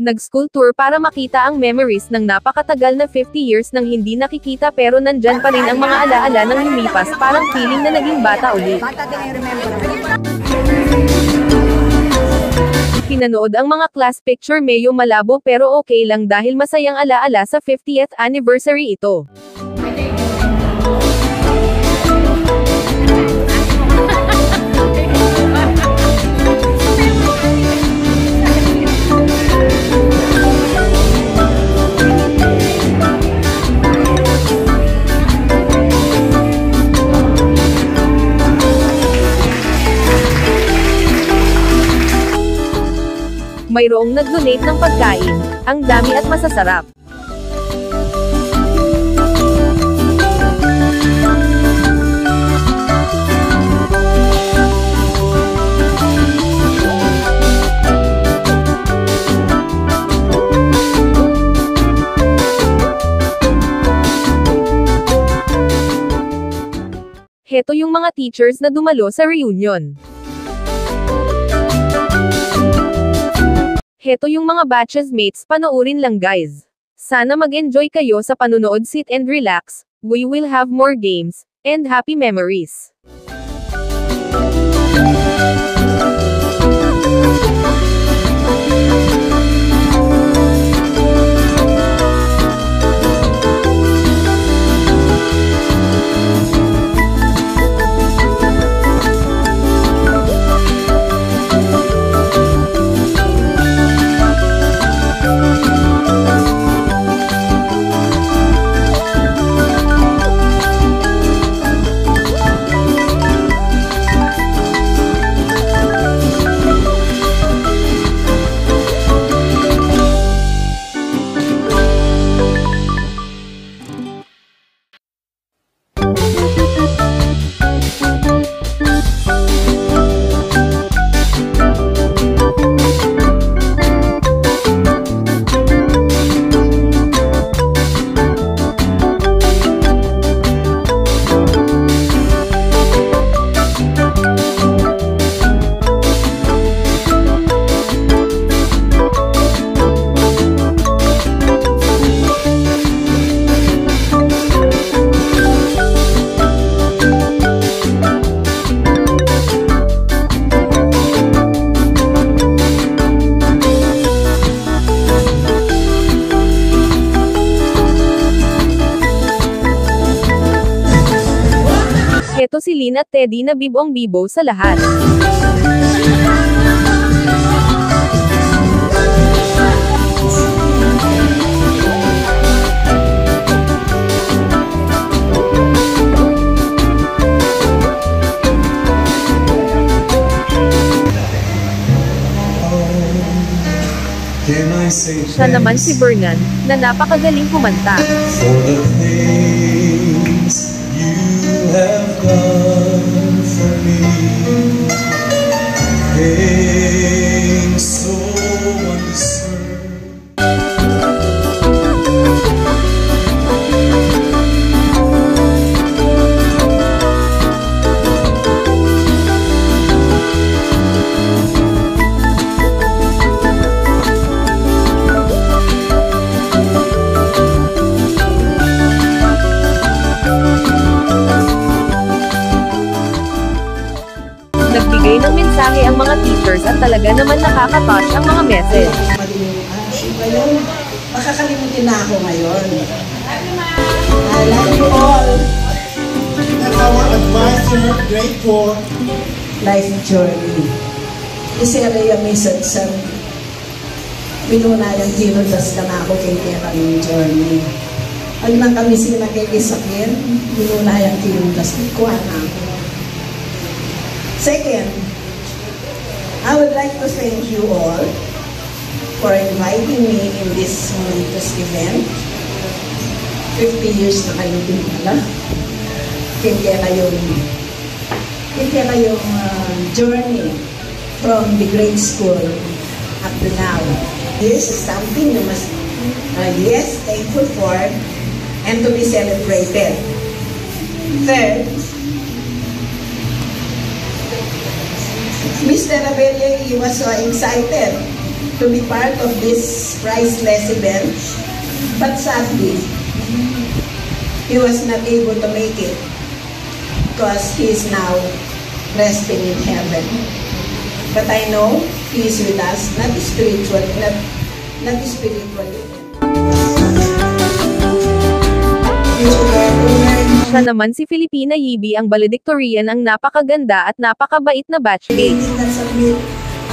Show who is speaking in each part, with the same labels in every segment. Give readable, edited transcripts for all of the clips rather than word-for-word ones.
Speaker 1: Nag-school tour para makita ang memories ng napakatagal na 50 years nang hindi nakikita pero nandyan pa rin ang mga alaala ng lumipas, parang feeling na naging bata ulit. Pinanood ang mga class picture, medyo malabo pero okay lang dahil masayang alaala sa 50th anniversary ito. Mayroong nag-donate ng pagkain, ang dami at masasarap. Heto yung mga teachers na dumalo sa reunion. Heto yung mga batches mates, panoorin lang guys. Sana mag-enjoy kayo sa panonood, sit and relax, we will have more games, and happy memories. Heto si Lynn at Teddy na bibong-bibo sa lahat. Siya naman si Vernon, na napakagaling kumanta.
Speaker 2: For the things you have done for me, things so undeserved.
Speaker 1: Nagbigay ng mensahe ang mga teachers at talaga naman nakaka-touch ang mga message.
Speaker 3: Makakalimutin na ako ngayon. I love you all.
Speaker 2: That's our advisor, grade 4.
Speaker 3: Life journey. Isaya minsan sa pinunayang tinudas ka na ako kay Tera ng journey. Pag nang kami sinagkikisakin, pinunayang tinudas ko na ako. Second, I would like to thank you all for inviting me in this momentous event. 50 years na kayo din pala. Kaya yung journey from the grade school up to now. This is something you must, yes, thankful for and to be celebrated. Third, Mr. Abelio, he was so excited to to be part of this priceless event, but sadly, he was not able to make it because he is now resting in heaven. But I know he is with us, not spiritually.
Speaker 1: Siya naman si Filipina Yibi ang valedictorian ang napakaganda at napakabait na batchmate.
Speaker 4: Did not submit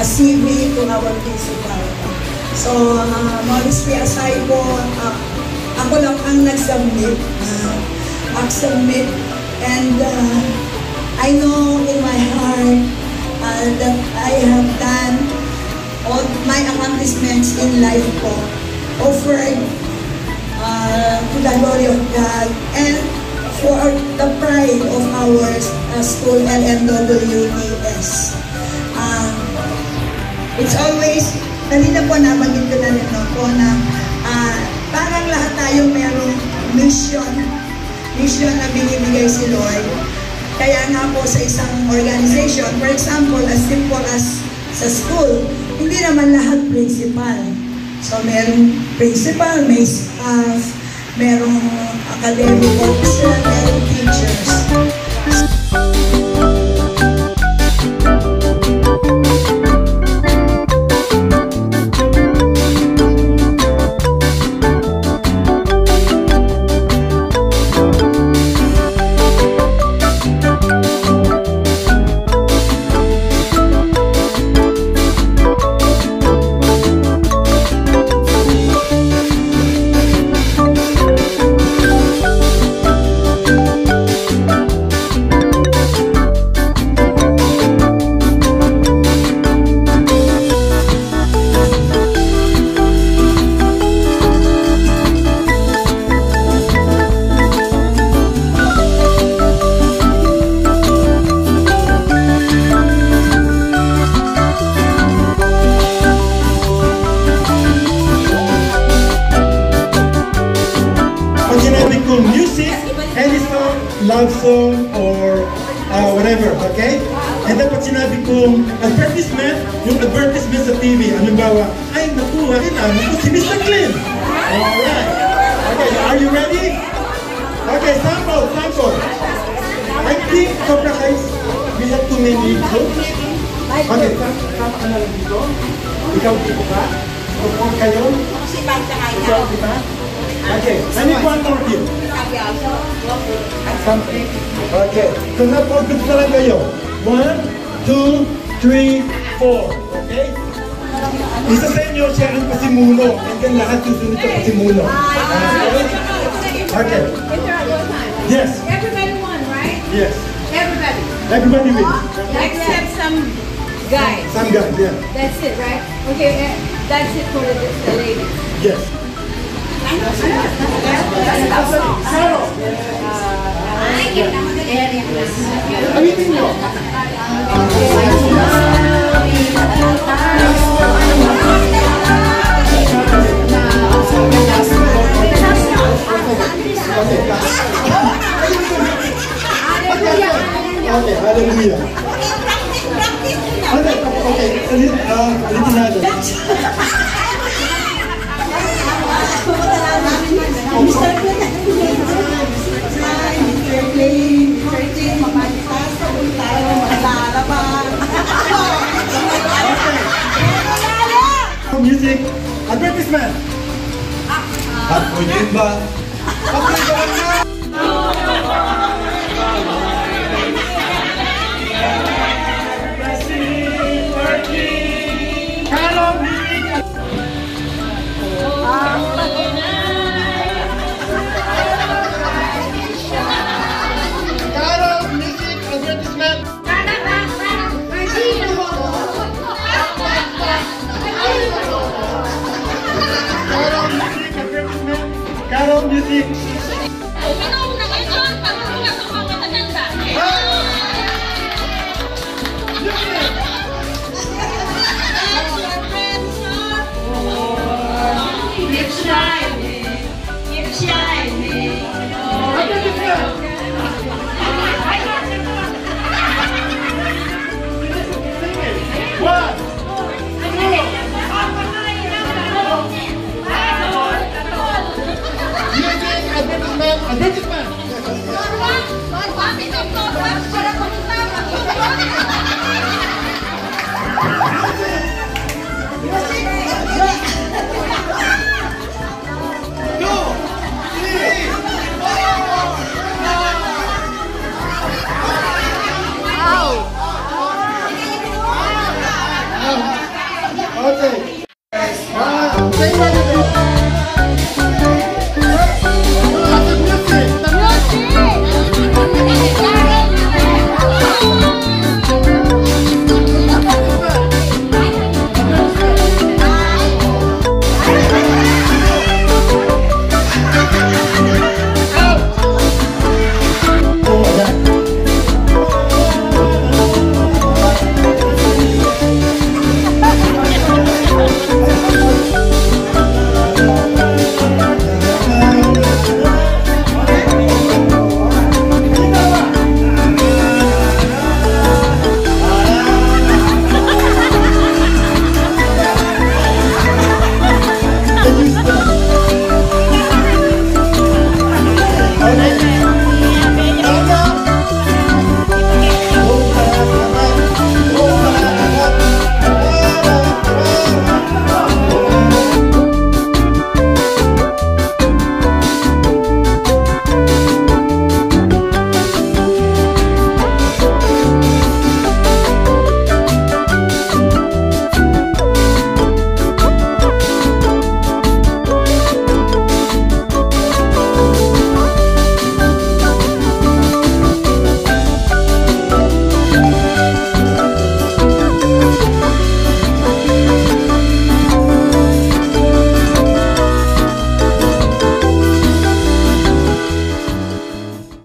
Speaker 4: a CV to our principal. So, modestly aside po, ako lang ang nag-submit. And I know in my heart that I have done all my accomplishments in life po, offered to the glory of God and for the pride of our school, LMWES. It's always, kanina po nabanggit ko na rin po na parang lahat tayo merong mission na binibigay si Lord. Kaya nga po sa isang organization, for example, as simple as sa school, hindi naman lahat principal. So merong principal, may staff, merong academic officer, merong teachers.
Speaker 2: Music, any song, love song, or whatever, okay? And then pag sinabi kong advertisement, yung advertisement sa TV, halimbawa, ay naku, kailangan ko si Mr. Clean. Alright. Okay, are you ready? Okay, sample. I think, Cobra Kai, we have too many jokes. Okay, sama ka na lang dito. Ikaw dito ka. Perform kayo. Ikaw dito. Okay, I need one more team. Something. Okay, so now for groups na lang kayo. 1, 2, 3, 4. Okay? Isa sa inyo siya ang pasimuno. And then lahat susunod sa pasimuno. Okay. Yes.
Speaker 5: Everybody won, right?
Speaker 2: Yes.
Speaker 5: Everybody.
Speaker 2: Everybody wins.
Speaker 5: Except some guys.
Speaker 2: Some guys, yeah.
Speaker 5: That's it, right? Okay, that's it for the ladies.
Speaker 2: Yes. Awitin nyo. Okay, hallelujah. Okay, ulitin natin.
Speaker 4: Mr. Clean, mapalitas, tayo maglalaban.
Speaker 2: Music, advertisement. Ako yun ba? Ako yun ba? Carol Music.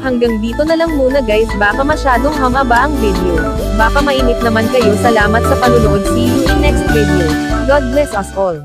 Speaker 1: Hanggang dito na lang muna guys, baka masyadong hamaba ang video. Baka mainip naman kayo. Salamat sa panunood. See you in next video. God bless us all.